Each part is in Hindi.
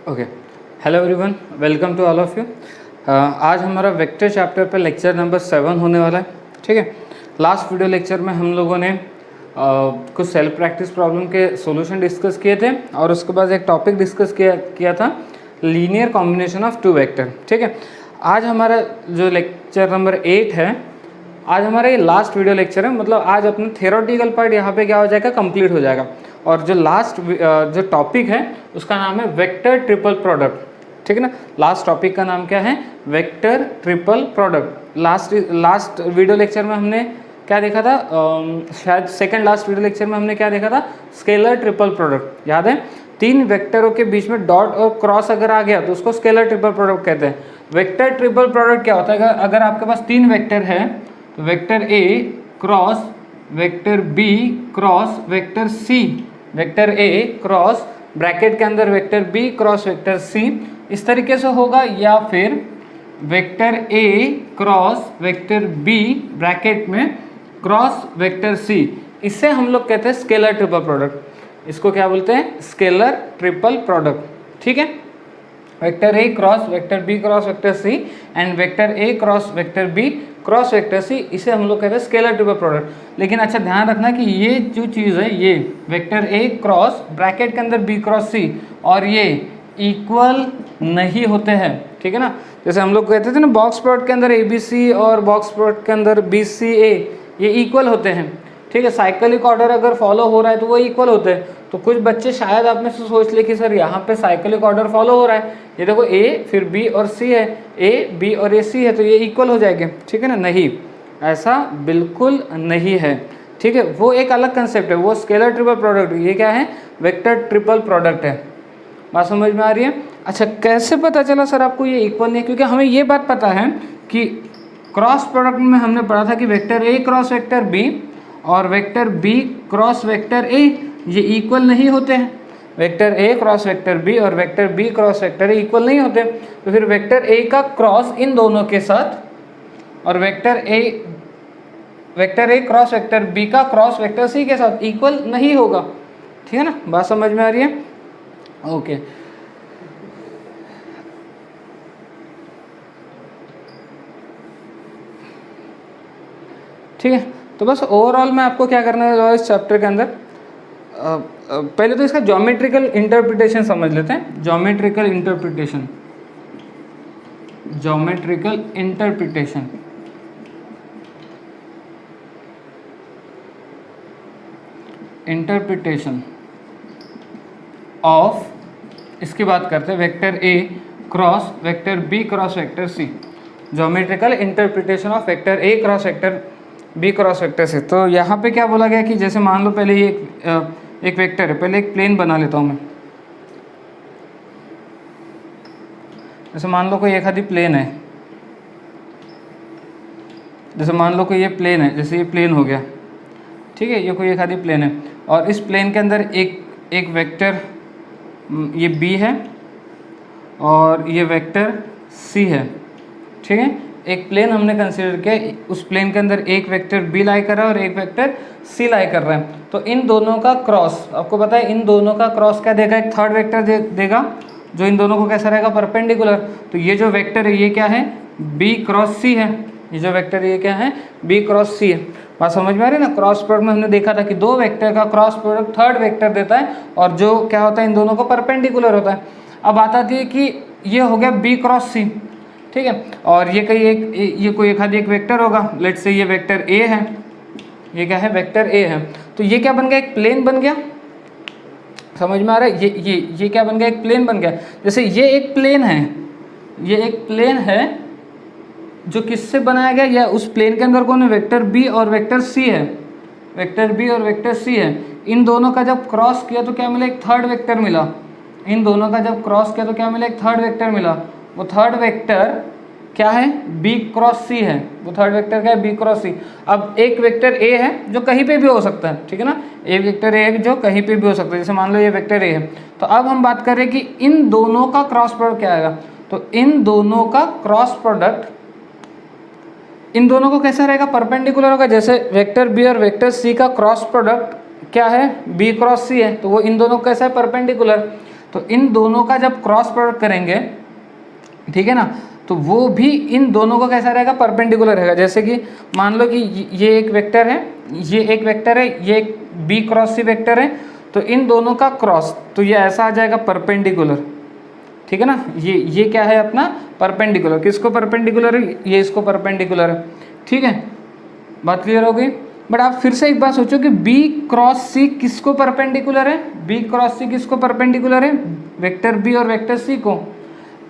Okay, hello everyone, welcome to all of you. आज हमारा वेक्टर चैप्टर पर लेक्चर नंबर 7 होने वाला है। ठीक है, लास्ट वीडियो लेक्चर में हम लोगों ने कुछ सेल्फ प्रैक्टिस प्रॉब्लम के सॉल्यूशन डिस्कस किए थे और उसके बाद एक टॉपिक डिस्कस किया था, linear combination of two vector. ठीक है, आज हमारा जो लेक्चर नंबर 8 है, आज हमारा ये लास्ट वीडियो लेक्चर है। मतलब आज अपना थ्योरेटिकल पार्ट यहाँ पे क्या हो जाएगा, कंप्लीट हो जाएगा। और जो लास्ट जो टॉपिक है उसका नाम है वेक्टर ट्रिपल प्रोडक्ट। ठीक है ना, लास्ट टॉपिक का नाम क्या है, vector triple product. Last video lecture में हमने क्या देखा था, शायद सेकंड लास्ट वीडियो लेक्चर में हमने क्या देखा था, स्केलर ट्रिपल प्रोडक्ट। याद है, तीन वेक्टरों के बीच में डॉट और क्रॉस अगर आ गया तो उसको स्केलर ट्रिपल प्रोडक्ट कहते हैं। वेक्टर ट्रिपल प्रोडक्ट क्या होता है, अगर आपके पास तीन वेक्टर है तो vector A cross vector B cross vector C, vector A cross bracket के अंदर vector B cross vector C, इस तरीके से होगा। या फिर vector A cross vector B bracket में क्रॉस वेक्टर सी, इससे हम लोग कहते हैं स्केलर ट्रिपल प्रोडक्ट। इसको क्या बोलते हैं, स्केलर ट्रिपल प्रोडक्ट। ठीक है, vector A cross vector B cross vector C and vector A cross vector B cross vector C, इसे हम लोग कहते हैं स्केलर ट्रिपल प्रोडक्ट। लेकिन अच्छा ध्यान रखना कि ये जो चीज़ है, ये वेक्टर ए क्रॉस ब्रैकेट के अंदर बी क्रॉस सी और ये इक्वल नहीं होते हैं। ठीक है ना, जैसे हम लोग कहते थे ना, बॉक्स प्लॉट के अंदर ए बी सी और बॉक्स प्लॉट के अंदर बी सी ए, ये इक्वल होते हैं। ठीक है, साइक्लिक ऑर्डर अगर फॉलो हो रहा है तो वो इक्वल होते हैं। तो कुछ बच्चे शायद आप में से सोच ले कि सर यहाँ पे साइक्लिक ऑर्डर फॉलो हो रहा है, ये देखो ए फिर बी और सी है, ए बी और ए सी है, तो ये इक्वल हो जाएंगे। ठीक है ना, नहीं, ऐसा बिल्कुल नहीं है। ठीक है, वो एक अलग कंसेप्ट है, वो स्केलर ट्रिपल प्रोडक्ट। ये क्या है, वेक्टर ट्रिपल प्रोडक्ट है। बात समझ में आ रही है? अच्छा, कैसे पता चला सर आपको ये इक्वल नहीं है? क्योंकि हमें ये बात पता है कि क्रॉस प्रोडक्ट में हमने पढ़ा था कि vector A cross vector B और vector B cross vector A ये इक्वल नहीं होते हैं। Vector A cross vector B और vector B cross vector A equal नहीं होते। तो फिर वेक्टर ए का क्रॉस इन दोनों के साथ और vector A cross vector B का क्रॉस वेक्टर सी के साथ इक्वल नहीं होगा। ठीक है ना, बात समझ में आ रही है? ओके, ठीक है। तो बस ओवरऑल में आपको क्या करना है इस चैप्टर के अंदर, पहले तो इसका ज्योमेट्रिकल इंटरप्रिटेशन समझ लेते हैं। ज्योमेट्रिकल इंटरप्रिटेशन ऑफ, इसकी बात करते हैं vector A cross vector B cross vector C. Geometrical interpretation of vector A cross vector B cross vector से। तो यहाँ पे क्या बोला गया कि जैसे मान लो पहले ये एक वेक्टर है, पहले एक प्लेन बना लेता हूँ मैं। जैसे मान लो कोई एक आधी प्लेन है, जैसे मान लो कोई ये प्लेन है, जैसे ये प्लेन हो गया। ठीक है, ये कोई एक आधी प्लेन है और इस प्लेन के अंदर एक वेक्टर ये बी है और ये वेक्टर सी है। ठीक है, एक प्लेन हमने कंसीडर किया, उस प्लेन के अंदर एक वेक्टर बी लाई कर रहा है और एक वेक्टर सी लाई कर रहा है। तो इन दोनों का क्रॉस, आपको पता है इन दोनों का क्रॉस क्या देगा, एक थर्ड वेक्टर देगा जो इन दोनों को कैसा रहेगा, परपेंडिकुलर। तो ये जो वेक्टर है ये क्या है, बी क्रॉस सी है। ये जो वेक्टर है ये क्या है, बी क्रॉस सी है। बात समझ में आ रही है ना? क्रॉस प्रोडक्ट में हमने देखा था कि दो वेक्टर का क्रॉस प्रोडक्ट थर्ड वेक्टर देता है और जो क्या होता है, इन दोनों को परपेंडिकुलर होता है। अब बात आती है कि ये हो गया बी क्रॉस सी। ठीक है, और ये कोई एक आधी एक वेक्टर होगा, लेट्स से ये वेक्टर ए है, ये क्या है, वेक्टर ए है। तो ये क्या बन गया, एक प्लेन बन गया। समझ में आ रहा है? ये क्या बन गया, एक प्लेन बन गया। जैसे ये एक प्लेन है, ये एक प्लेन है जो किससे बनाया गया, या उस प्लेन के अंदर कौन है, वेक्टर बी और वेक्टर सी है। वेक्टर बी और वेक्टर सी है, इन दोनों का जब क्रॉस किया तो क्या मिला, एक थर्ड वेक्टर मिला। इन दोनों का जब क्रॉस किया तो क्या मिला, एक थर्ड वेक्टर मिला। वो थर्ड वेक्टर क्या है, बी क्रॉस सी है। वो थर्ड वेक्टर क्या है, बी क्रॉस सी। अब एक वेक्टर ए है जो कहीं पे भी हो सकता है। ठीक है ना, एक वेक्टर ए है जो कहीं पे भी हो सकता है। जैसे मान लो ये वेक्टर ए है, तो अब हम बात कर रहे हैं कि इन दोनों का क्रॉस प्रोडक्ट क्या आएगा। तो इन दोनों का क्रॉस प्रोडक्ट इन दोनों को कैसा रहेगा, परपेंडिकुलर होगा। जैसे वेक्टर बी और वेक्टर सी का क्रॉस प्रोडक्ट क्या है, बी क्रॉस सी है, तो वो इन दोनों को कैसा है, परपेंडिकुलर। तो इन दोनों का जब क्रॉस प्रोडक्ट करेंगे, ठीक है ना, तो वो भी इन दोनों को कैसा रहेगा, परपेंडिकुलर रहेगा। जैसे कि मान लो कि ये एक वेक्टर है, ये एक वेक्टर है, ये एक बी क्रॉस सी वेक्टर है, तो इन दोनों का क्रॉस, तो ये ऐसा आ जाएगा परपेंडिकुलर, ठीक है ना। ये क्या है अपना परपेंडिकुलर, किसको परपेंडिकुलर है, ये इसको परपेंडिकुलर है, ठीक है, बात क्लियर हो गई। बट आप फिर से एक बात सोचो कि बी क्रॉस सी किसको परपेंडिकुलर है, बी क्रॉस सी किसको परपेंडिकुलर है, वेक्टर बी और वेक्टर सी को।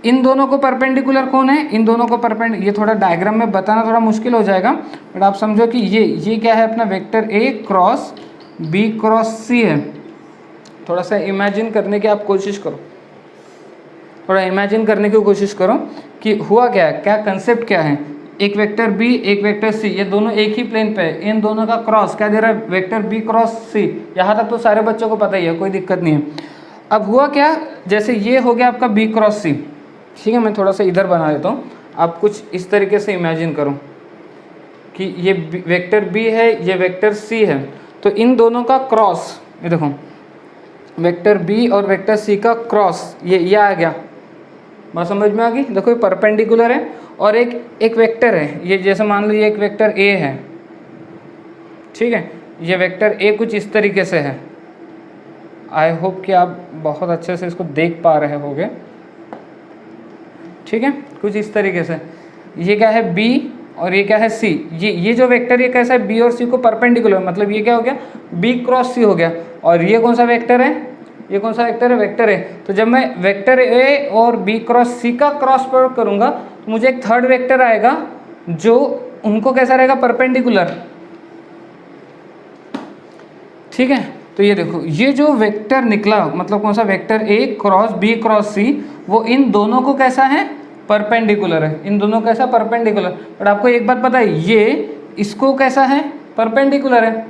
इन दोनों को परपेंडिकुलर कौन है, इन दोनों को ये थोड़ा डायग्राम में बताना थोड़ा मुश्किल हो जाएगा, बट आप समझो कि ये क्या है अपना vector A cross B cross C है। थोड़ा सा इमेजिन करने की आप कोशिश करो, थोड़ा इमेजिन करने की कोशिश करो कि हुआ क्या है, क्या कंसेप्ट क्या है। एक वेक्टर बी एक वेक्टर सी, ये दोनों एक ही प्लेन पे है, इन दोनों का क्रॉस क्या दे रहा है, वेक्टर बी क्रॉस सी। यहाँ तक तो सारे बच्चों को पता ही है, कोई दिक्कत नहीं है। अब हुआ क्या, जैसे ये हो गया आपका बी क्रॉस सी, ठीक है, मैं थोड़ा सा इधर बना देता हूँ, आप कुछ इस तरीके से इमेजिन करो कि ये वेक्टर बी है, ये वेक्टर सी है, तो इन दोनों का क्रॉस, ये देखो वेक्टर बी और वेक्टर सी का क्रॉस, ये आ गया, बात समझ में आ गई। देखो ये परपेंडिकुलर है और एक वेक्टर है, ये जैसे मान लो ये एक वेक्टर ए है, ठीक है, ये वेक्टर ए कुछ इस तरीके से है। आई होप कि आप बहुत अच्छे से इसको देख पा रहे होगे, ठीक है, कुछ इस तरीके से। ये क्या है बी और ये क्या है सी, ये जो वेक्टर ये कैसा है बी और सी को परपेंडिकुलर, मतलब ये क्या हो गया बी क्रॉस सी हो गया। और ये कौन सा वेक्टर है, ये कौन सा वेक्टर है, वेक्टर है। तो जब मैं वेक्टर ए और बी क्रॉस सी का क्रॉस प्रोडक्ट करूंगा तो मुझे एक थर्ड वेक्टर आएगा जो उनको कैसा रहेगा, परपेंडिकुलर, ठीक है। तो ये देखो ये जो वेक्टर निकला, मतलब कौन सा vector A cross B cross C, वो इन दोनों को कैसा है, परपेंडिकुलर है, इन दोनों को कैसा परपेंडिकुलर। बट आपको एक बात पता है, ये इसको कैसा है, परपेंडिकुलर है,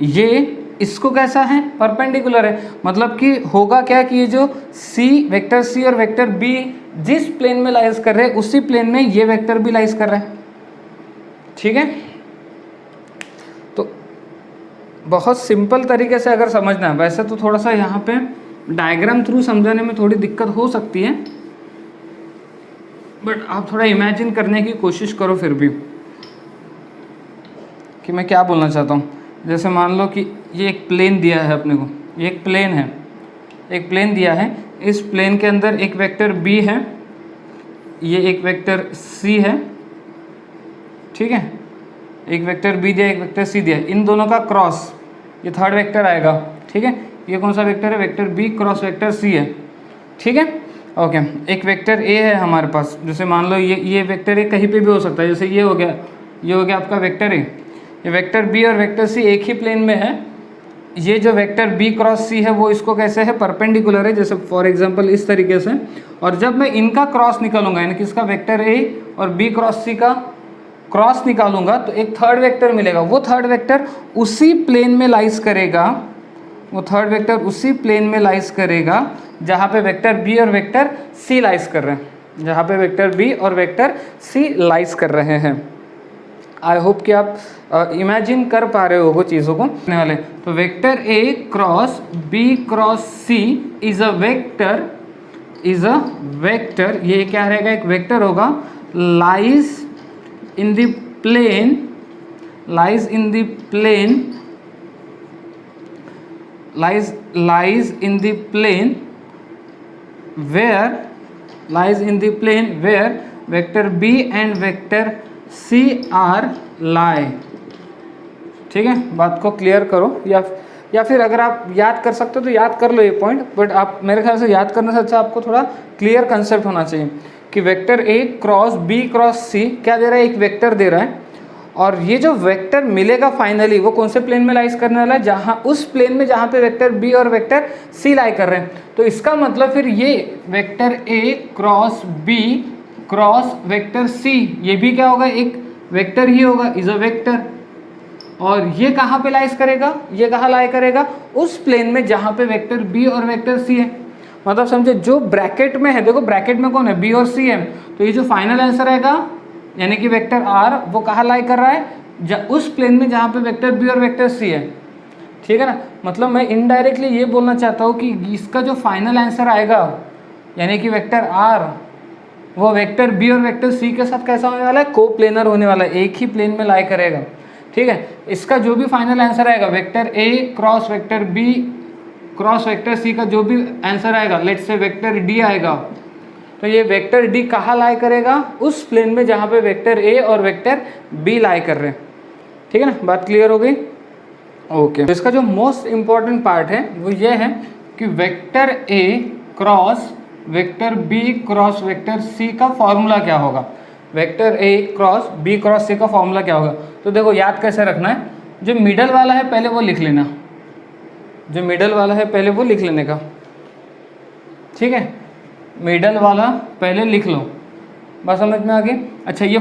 ये इसको कैसा है, परपेंडिकुलर है। मतलब कि होगा क्या कि ये जो सी वेक्टर सी और वेक्टर बी जिस प्लेन में लाइज कर रहे हैं उसी प्लेन में ये वेक्टर भी लाइज कर रहा है, ठीक है। तो बहुत सिंपल तरीके से अगर समझना है, वैसे तो थोड़ा सा यहाँ पे डायग्राम थ्रू समझाने में थोड़ी दिक्कत हो सकती है, बट आप थोड़ा इमेजिन करने की कोशिश करो फिर भी कि मैं क्या बोलना चाहता हूँ। जैसे मान लो कि ये एक प्लेन दिया है अपने को, ये एक प्लेन है, एक प्लेन दिया है, इस प्लेन के अंदर एक वेक्टर बी है, ये एक वेक्टर सी है, ठीक है, एक वेक्टर बी दिया एक वेक्टर सी दिया, इन दोनों का क्रॉस ये थर्ड वेक्टर आएगा, ठीक है। ये कौन सा वेक्टर है, vector B cross vector C है, ठीक है, ओके। एक वेक्टर ए है हमारे पास, जैसे मान लो ये वेक्टर ए कहीं पे भी हो सकता है, जैसे ये हो गया, ये हो गया आपका वेक्टर ए। ये वेक्टर बी और वेक्टर सी एक ही प्लेन में है, ये जो वेक्टर बी क्रॉस सी है वो इसको कैसे है, परपेंडिकुलर है, जैसे फॉर एग्जांपल इस तरीके से। और जब मैं इनका क्रॉस निकालूंगा, यानी किसका, वेक्टर ए और बी क्रॉस सी का क्रॉस निकालूंगा, तो एक थर्ड वेक्टर मिलेगा। वो थर्ड वेक्टर उसी प्लेन में लाइज करेगा, वो थर्ड वेक्टर उसी प्लेन में लाइज करेगा जहाँ पे वेक्टर बी और वेक्टर सी लाइज कर रहे हैं, जहाँ पे वेक्टर बी और वेक्टर सी लाइज कर रहे हैं। आई होप कि आप इमेजिन कर पा रहे हो वो चीज़ों को वाले। तो vector A cross B cross C is a vector, ये क्या रहेगा, एक वेक्टर होगा, lies in the plane, lies in the plane where vector b and vector c are lie। ठीक है, बात को क्लियर करो, या फिर अगर आप याद कर सकते हो तो याद कर लो ये पॉइंट, बट आप मेरे ख्याल से याद करने से अच्छा आपको थोड़ा क्लियर कंसेप्ट होना चाहिए कि vector A cross B cross C क्या दे रहा है, एक वेक्टर दे रहा है, और ये जो वेक्टर मिलेगा फाइनली वो कौन से प्लेन में लाइज करने वाला है, जहाँ उस प्लेन में जहाँ पे वेक्टर बी और वेक्टर सी लाई कर रहे हैं। तो इसका मतलब फिर ये vector A cross B cross vector C, ये भी क्या होगा, एक वेक्टर ही होगा, इज अ वेक्टर। और ये कहाँ पे लाइज करेगा, ये कहाँ लाई करेगा, उस प्लेन में जहाँ पे वेक्टर बी और वेक्टर सी है। मतलब समझे, जो ब्रैकेट में है, देखो ब्रैकेट में कौन है, बी और सी है, तो ये जो फाइनल आंसर आएगा यानी कि वेक्टर आर वो कहाँ लाई कर रहा है, उस प्लेन में जहाँ पे वेक्टर बी और वेक्टर सी है। ठीक है ना। मतलब मैं इनडायरेक्टली ये बोलना चाहता हूँ कि इसका जो फाइनल आंसर आएगा यानी कि वेक्टर आर वो वेक्टर बी और वेक्टर सी के साथ कैसा होने वाला है, को प्लेनर होने वाला है, एक ही प्लेन में लाई करेगा। ठीक है, इसका जो भी फाइनल आंसर आएगा vector A cross vector B cross vector C का जो भी आंसर आएगा, लेट्स से वेक्टर डी आएगा, तो ये वेक्टर डी कहाँ लाई करेगा, उस प्लेन में जहाँ पे वेक्टर ए और वेक्टर बी लाई कर रहे हैं। ठीक है ना, बात क्लियर हो गई। ओके, तो इसका जो मोस्ट इम्पॉर्टेंट पार्ट है वो ये है कि vector A cross vector B cross vector C का फॉर्मूला क्या होगा, vector A cross B cross C का फॉर्मूला क्या होगा। तो देखो याद कैसे रखना है, जो मिडल वाला है पहले वो लिख लेना, जो मिडल वाला है पहले वो लिख लेने का। ठीक है, मिडल वाला पहले लिख लो, बस समझ में आ गई। अच्छा, ये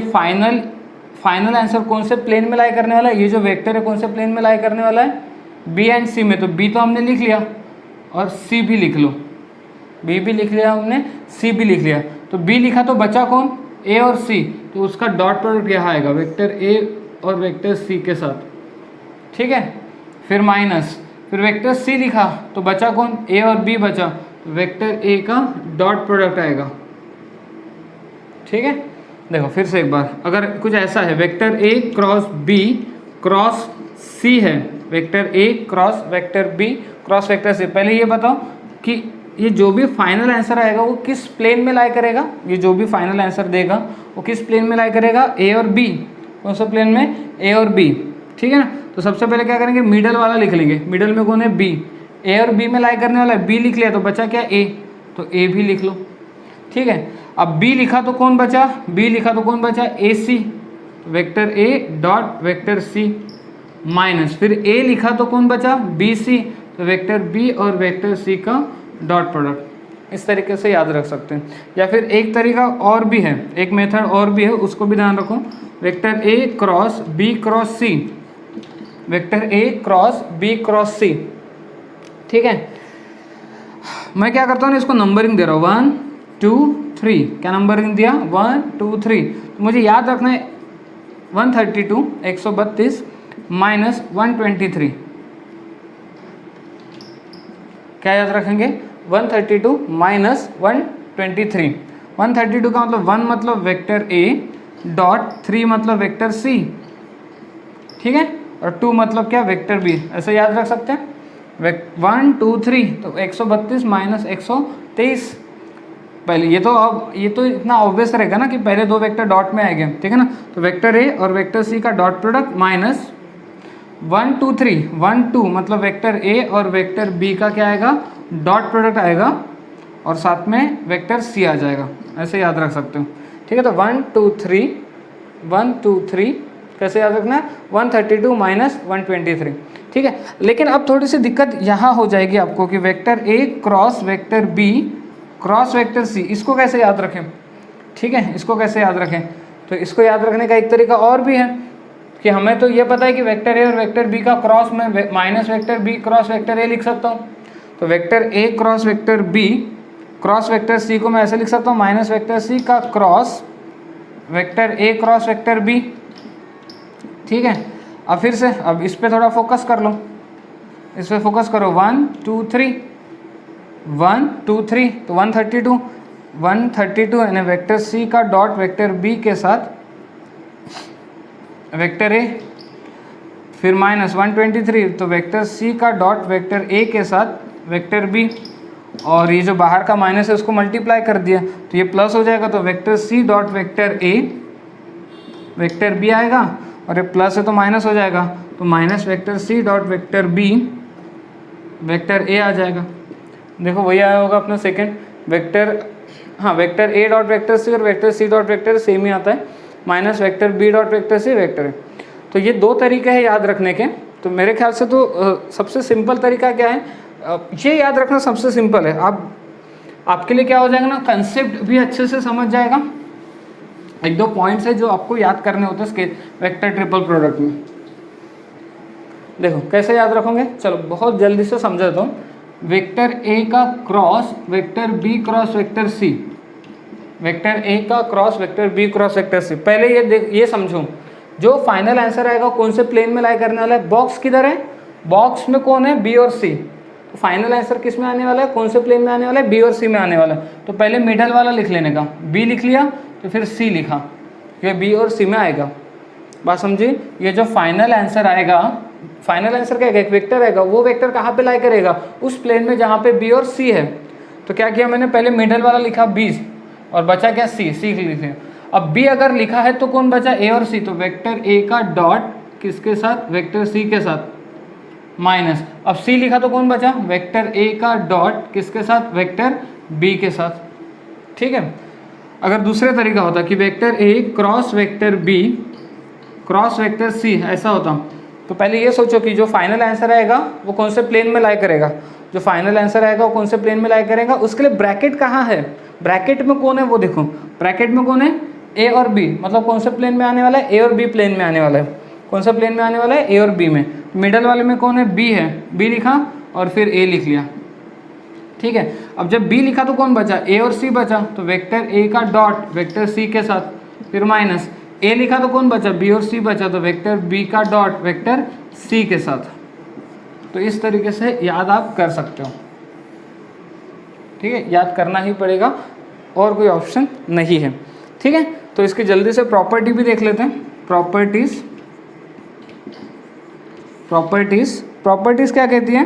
फाइनल आंसर कौन से प्लेन में लाई करने वाला है, ये जो वेक्टर है कौन से प्लेन में लाई करने वाला है, बी एंड सी में। तो बी तो हमने लिख लिया और सी भी लिख लो, बी भी लिख लिया हमने, सी भी लिख लिया। तो बी लिखा तो बचा कौन, ए और सी, तो उसका डॉट प्रोडक्ट यहाँ आएगा वेक्टर ए और वेक्टर सी के साथ। ठीक है, फिर माइनस, फिर वेक्टर सी लिखा तो बचा कौन, ए और बी बचा, तो वेक्टर ए का डॉट प्रोडक्ट आएगा। ठीक है, देखो फिर से एक बार, अगर कुछ ऐसा है vector A cross B cross C है, vector A cross vector B cross vector C, पहले ये बताओ कि ये जो भी फाइनल आंसर आएगा वो किस प्लेन में लाई करेगा, ये जो भी फाइनल आंसर देगा वो किस प्लेन में लाई करेगा, ए और बी, कौन सा प्लेन में, ए और बी। ठीक है ना, तो सबसे पहले क्या करेंगे, मिडल वाला लिख लेंगे, मिडल में कौन है, बी, ए और बी में लाई करने वाला है, बी लिख लिया तो बचा क्या, ए, तो ए भी लिख लो। ठीक है, अब बी लिखा तो कौन बचा, बी लिखा तो कौन बचा, A C, vector A dot vector C, minus फिर ए लिखा तो कौन बचा, बी सी, तो वेक्टर बी और वेक्टर सी का डॉट प्रोडक्ट। इस तरीके से याद रख सकते हैं। या फिर एक तरीका और भी है, एक मेथड और भी है, उसको भी ध्यान रखो, vector A cross B cross C, vector A cross B cross C. ठीक है, मैं क्या करता हूँ, इसको नंबरिंग दे रहा हूँ, 1 2 3, क्या नंबरिंग दिया, 1 2 3। तो मुझे याद रखना है 132 132 माइनस 123, क्या याद रखेंगे, 132 माइनस 123। 132 का मतलब 1 मतलब वेक्टर ए डॉट 3 मतलब वेक्टर सी, ठीक है, और 2 मतलब क्या, वेक्टर बी, ऐसे याद रख सकते हैं। 1 2 3 तो 132 माइनस 123, पहले ये तो इतना ऑब्वियस रहेगा ना कि पहले दो वेक्टर डॉट में आएंगे। ठीक है ना, तो वेक्टर ए और वेक्टर सी का डॉट प्रोडक्ट माइनस 1 2 3, 1 2 मतलब वेक्टर ए और वेक्टर बी का क्या आएगा, डॉट प्रोडक्ट आएगा, और साथ में वेक्टर सी आ जाएगा, ऐसे याद रख सकते हो। ठीक है, तो 1 2 3 1 2 3 कैसे याद रखना है, 132 माइनस 123। ठीक है, लेकिन अब थोड़ी सी दिक्कत यहाँ हो जाएगी आपको कि vector A cross vector B cross vector C, इसको कैसे याद रखें। ठीक है, इसको कैसे याद रखें, तो इसको याद रखने का एक तरीका और भी है कि हमें तो ये पता है कि वेक्टर ए और वेक्टर बी का क्रॉस में minus vector B cross vector A लिख सकता हूँ। तो vector A cross vector B cross vector C को मैं ऐसे लिख सकता हूँ, माइनस वेक्टर सी का cross vector A cross vector B. ठीक है, अब फिर से अब इस पर थोड़ा फोकस कर लो, इस पर फोकस करो, 1 2 3 1 2 3, तो 132 यानी वेक्टर सी का डॉट वेक्टर बी के साथ वेक्टर ए, फिर माइनस 123 तो वेक्टर सी का डॉट वेक्टर ए के साथ वेक्टर बी, और ये जो बाहर का माइनस है उसको मल्टीप्लाई कर दिया तो ये प्लस हो जाएगा, तो vector C dot vector A vector B आएगा, और ये प्लस है तो माइनस हो जाएगा, तो minus vector C dot vector B vector A आ जाएगा। देखो वही आया होगा अपना सेकंड वेक्टर, हाँ vector A dot vector C और vector C dot vector same ही आता है, minus vector B dot vector C vector है। तो ये दो तरीके हैं याद रखने के। तो मेरे ख्याल से तो सबसे सिंपल तरीका क्या है, ये याद रखना सबसे सिंपल है। आपके लिए क्या हो जाएगा ना, कंसेप्ट भी अच्छे से समझ जाएगा। एक दो पॉइंट्स है जो आपको याद करने होते हैं स्केच वेक्टर ट्रिपल प्रोडक्ट में। देखो कैसे याद रखोगे, चलो बहुत जल्दी से समझा देता हूँ। वेक्टर ए का cross vector B cross vector C, vector A का cross vector B cross vector C. पहले ये समझो, जो फाइनल आंसर आएगा कौन से प्लेन में लाई करने वाला है, बॉक्स किधर है, बॉक्स में कौन है, बी और सी, तो फाइनल आंसर किस में आने वाला है, कौन से प्लेन में आने वाला है, बी और सी में आने वाला है। तो पहले मिडल वाला लिख लेने का, बी लिख लिया तो फिर सी लिखा, ये बी और सी में आएगा। बात समझी। ये जो फाइनल आंसर आएगा, फाइनल आंसर क्या है, एक वेक्टर आएगा, वो वेक्टर कहाँ पे लाई करेगा, उस प्लेन में जहाँ पे बी और सी है। तो क्या किया मैंने, पहले मिडल वाला लिखा बी और बचा क्या, सी, सी लिख लिया। अब बी अगर लिखा है तो कौन बचा, ए और सी, तो वेक्टर ए का डॉट किसके साथ, वेक्टर सी के साथ, माइनस। अब सी लिखा तो कौन बचा, वेक्टर ए का डॉट किसके साथ, वेक्टर बी के साथ। ठीक है। अगर दूसरे तरीका होता कि vector A cross vector B cross vector C, ऐसा होता, तो पहले ये सोचो कि जो फाइनल आंसर आएगा वो कौन से प्लेन में लाई करेगा, जो फाइनल आंसर आएगा वो कौन से प्लेन में लाई करेगा, उसके लिए ब्रैकेट कहाँ है, ब्रैकेट में कौन है वो देखो, ब्रैकेट में कौन है, ए और बी, मतलब कौन से प्लेन में आने वाला है, ए और बी प्लेन में आने वाला है। कौन सा प्लेन में आने वाला है, ए और बी में। मिडल वाले में कौन है, बी है, बी लिखा और फिर ए लिख लिया। ठीक है। अब जब बी लिखा तो कौन बचा, ए और सी बचा, तो वेक्टर ए का डॉट वेक्टर सी के साथ, फिर माइनस। ए लिखा तो कौन बचा, बी और सी बचा, तो वेक्टर बी का डॉट वेक्टर सी के साथ। तो इस तरीके से याद आप कर सकते हो। ठीक है, याद करना ही पड़ेगा, और कोई ऑप्शन नहीं है। ठीक है, तो इसकी जल्दी से प्रॉपर्टी भी देख लेते हैं। प्रॉपर्टीज, प्रॉपर्टीज क्या कहती है।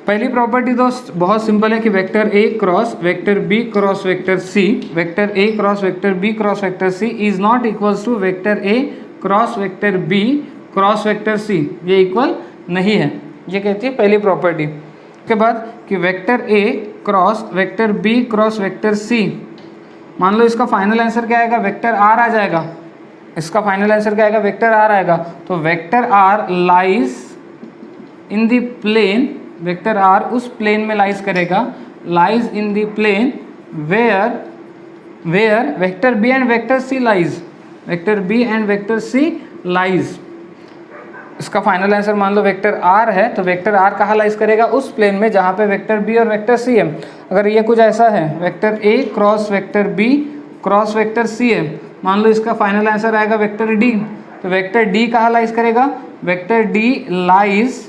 पहली प्रॉपर्टी तो बहुत सिंपल है कि vector A cross vector B cross vector C, vector A cross vector B cross vector C is not equals to vector A cross vector B cross vector C, ये इक्वल नहीं है, ये कहती है पहली प्रॉपर्टी। के बाद कि vector A cross vector B cross vector C, मान लो इसका फाइनल आंसर क्या आएगा, वेक्टर आर आ जाएगा, इसका फाइनल आंसर क्या आएगा, वेक्टर आर आएगा, तो vector R lies in the plane, vector R उस प्लेन में लाइज करेगा, lies in the plane where vector B and vector C lies, vector B and vector C lies. इसका फाइनल आंसर मान लो वेक्टर आर है, तो वेक्टर आर कहाँ लाइज करेगा, उस प्लेन में जहाँ पे वेक्टर बी और वेक्टर सी है। अगर ये कुछ ऐसा है, vector A cross vector B cross vector C है, मान लो इसका फाइनल आंसर आएगा वेक्टर डी, तो वेक्टर डी कहाँ लाइज करेगा, vector D lies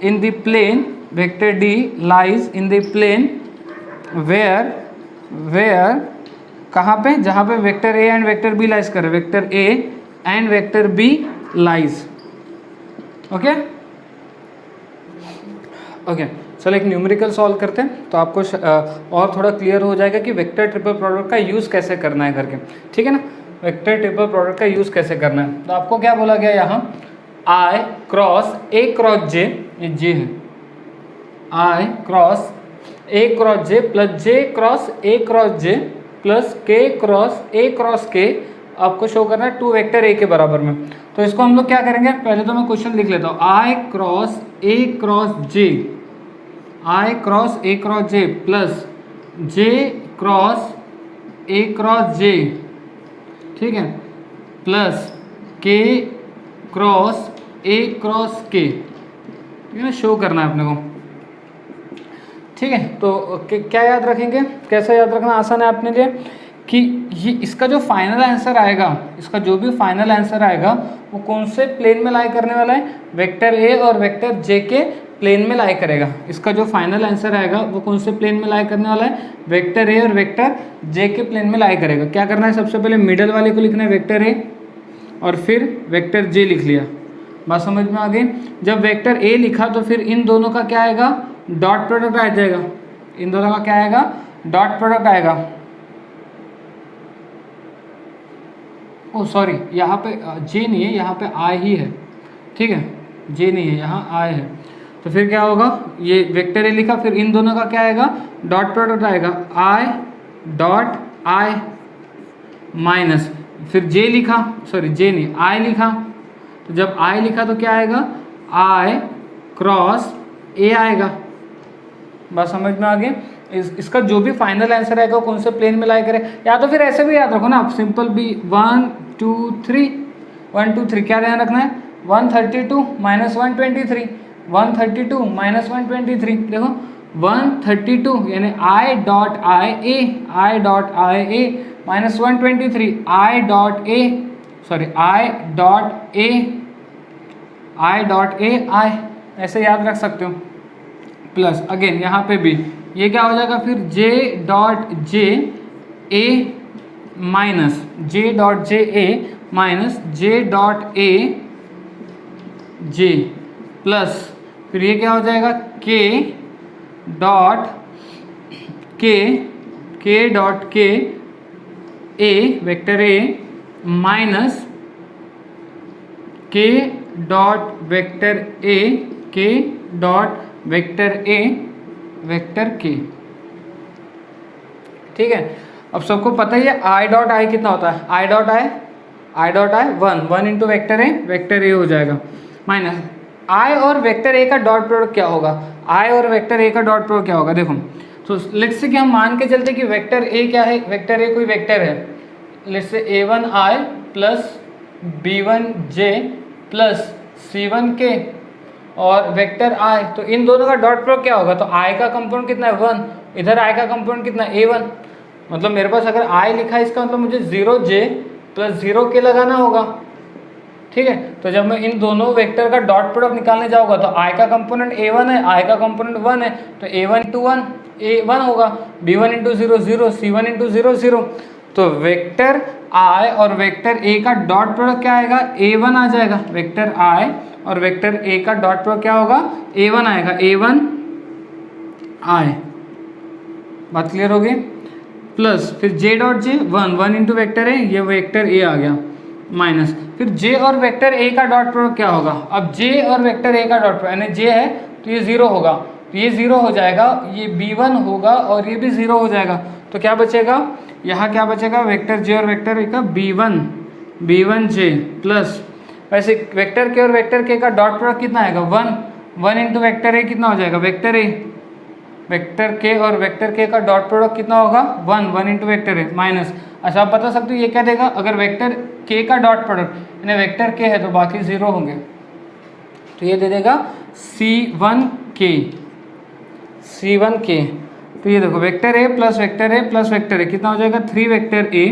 in the plane, vector D lies in the plane where कहाँ पे, जहाँ पे vector A and vector B lies करे, vector A and vector B lies. Okay okay, चलो एक न्यूमेरिकल सॉल्व करते हैं, तो आपको और थोड़ा क्लियर हो जाएगा कि वेक्टर ट्रिपल प्रोडक्ट का यूज़ कैसे करना है करके। ठीक है ना, वेक्टर ट्रिपल प्रोडक्ट का यूज़ कैसे करना है। तो आपको क्या बोला गया यहाँ, आई क्रॉस ए क्रॉस जे, ये जे है, I cross A cross J plus J cross A cross J plus K cross A cross K, आपको शो करना है 2 वेक्टर ए के बराबर में। तो इसको हम लोग क्या करेंगे, पहले तो मैं क्वेश्चन लिख लेता हूँ, I cross A cross J, I cross A cross J plus J cross A cross J, ठीक है, plus K cross A cross के, ठीक है ना, शो करना है अपने को। ठीक है, तो क्या याद रखेंगे, कैसे याद रखना आसान है अपने लिए कि ये इसका जो फाइनल आंसर आएगा, इसका जो भी फाइनल आंसर आएगा वो कौन से प्लेन में लाई करने वाला है, वेक्टर ए और वेक्टर जे के प्लेन में लाई करेगा। इसका जो फाइनल आंसर आएगा वो कौन से प्लेन में लाई करने वाला है, वेक्टर ए और वेक्टर जे के प्लेन में लाई करेगा। क्या करना है, सबसे पहले मिडल वाले को लिखना है वेक्टर ए और फिर वेक्टर जे लिख लिया। बात समझ में आ गई। जब वेक्टर ए लिखा तो फिर इन दोनों का क्या आएगा, डॉट प्रोडक्ट आ जाएगा, इन दोनों का क्या आएगा, डॉट प्रोडक्ट आएगा। ओ सॉरी, यहाँ पे जे नहीं है, यहाँ पे आई ही है, ठीक है, जे नहीं है, यहाँ आई है। तो फिर क्या होगा, ये वेक्टर ए लिखा, फिर इन दोनों का क्या आएगा, डॉट प्रोडक्ट आएगा, आई डॉट आई माइनस, फिर जे लिखा, सॉरी जे नहीं, आई लिखा, तो जब आई लिखा तो क्या आएगा, आई क्रॉस ए आएगा। बात समझ में आ गई। इसका जो भी फाइनल आंसर आएगा वो कौन से प्लेन में लाई करे, या तो फिर ऐसे भी याद रखो ना आप, सिंपल भी 1 2 3 1 2 3, क्या ध्यान रखना है, 132 माइनस 123, 132 माइनस 123, देखो 132 यानी I dot I A minus 123 I dot A, sorry I dot A I dot A I, ऐसे याद रख सकते हो। प्लस अगेन यहाँ पे भी ये क्या हो जाएगा फिर J dot J A minus J dot J A minus J dot A J plus फिर ये क्या हो जाएगा के डॉट के डॉट के ए वेक्टर ए माइनस के डॉट वेक्टर ए के डॉट वेक्टर ए वेक्टर के। ठीक है, अब सबको पता ही है आई डॉट आई कितना होता है, आई डॉट आई 1 इंटू वेक्टर ए हो जाएगा माइनस आई और वेक्टर ए का डॉट प्रोडक्ट क्या होगा, आई और वेक्टर ए का डॉट प्रोडक्ट क्या होगा। देखो तो लेट्स से कि हम मान के चलते कि वेक्टर ए क्या है, वेक्टर ए कोई वेक्टर है, let's say a1i plus b1j plus c1k और वेक्टर i, तो इन दोनों का डॉट प्रोडक्ट क्या होगा, तो i का कंपाउंड कितना है 1, इधर i का कंपाउंड कितना है a1, मतलब मेरे पास अगर i लिखा है इसका मतलब मुझे 0j प्लस 0k लगाना होगा। ठीक है, तो जब मैं इन दोनों वेक्टर का डॉट प्रोडक्ट निकालने जाऊंगा तो i का कंपोनेंट a1 है, i का कंपोनेंट 1 है, तो a1 इंटू 1 a1 होगा, b1 इंटू 0 0, c1 इंटू 0 0, तो वेक्टर i और वेक्टर a का डॉट प्रोडक्ट क्या आएगा, a1 आ जाएगा। वेक्टर i और वेक्टर a का डॉट प्रोडक्ट क्या होगा, a1 आएगा, a1 i। बात क्लियर होगी। प्लस फिर j dot J 1 into vector a, ये वेक्टर a आ गया, माइनस फिर j और वेक्टर a का डॉट प्रोडक्ट क्या होगा, अब j और वेक्टर a का डॉट प्रोडक्ट यानी j है तो ये 0 होगा, तो ये 0 हो जाएगा, ये b1 होगा और ये भी 0 हो जाएगा, तो क्या बचेगा, यहाँ क्या बचेगा, वेक्टर j और वेक्टर a का b1j प्लस वैसे वेक्टर k और वेक्टर k का डॉट प्रोडक्ट कितना आएगा 1 इंटू वेक्टर a कितना हो जाएगा, वेक्टर a, वेक्टर k और वेक्टर k का डॉट प्रोडक्ट कितना होगा 1 इंटू वेक्टर a माइनस, अच्छा आप बता सकते हो ये क्या देगा, अगर वेक्टर k का डॉट प्रोडक्ट यानी वेक्टर k है तो बाकी 0 होंगे, तो ये दे देगा c1k। तो ये देखो vector a plus vector a कितना हो जाएगा 3 vector a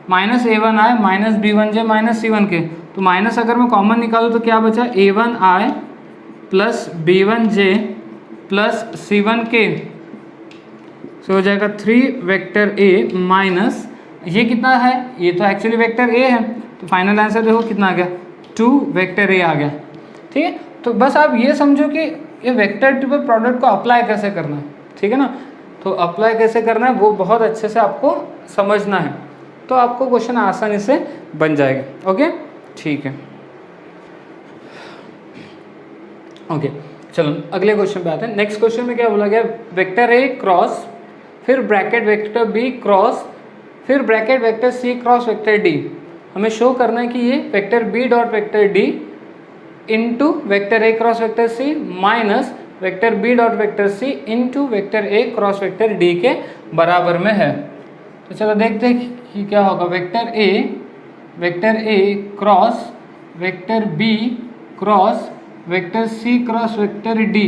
minus a1i minus b1j minus c1k, तो माइनस अगर मैं कॉमन निकालूँ तो क्या बचा a1i plus b1j plus c1k, तो हो जाएगा 3 वेक्टर a माइनस ये कितना है, ये तो एक्चुअली वेक्टर a है, तो फाइनल आंसर देखो कितना आ गया 2 वेक्टर a आ गया। ठीक है, तो बस आप ये समझो कि ये वेक्टर ट्रिपल प्रोडक्ट को अप्लाई कैसे करना है। ठीक है ना, तो अप्लाई कैसे करना है वो बहुत अच्छे से आपको समझना है, तो आपको क्वेश्चन आसानी से बन जाएगा। ओके ठीक है, ओके चलो अगले क्वेश्चन पे आते हैं। नेक्स्ट क्वेश्चन में क्या बोला गया, वेक्टर ए क्रॉस फिर ब्रैकेट वेक्टर बी क्रॉस फिर bracket vector C cross vector D, हमें शो करना है कि ये vector B dot vector D into vector A cross vector C minus vector B dot vector C into vector A cross vector D के बराबर में है। तो चलो देखते हैं कि क्या होगा, vector A cross vector B cross vector C cross vector D,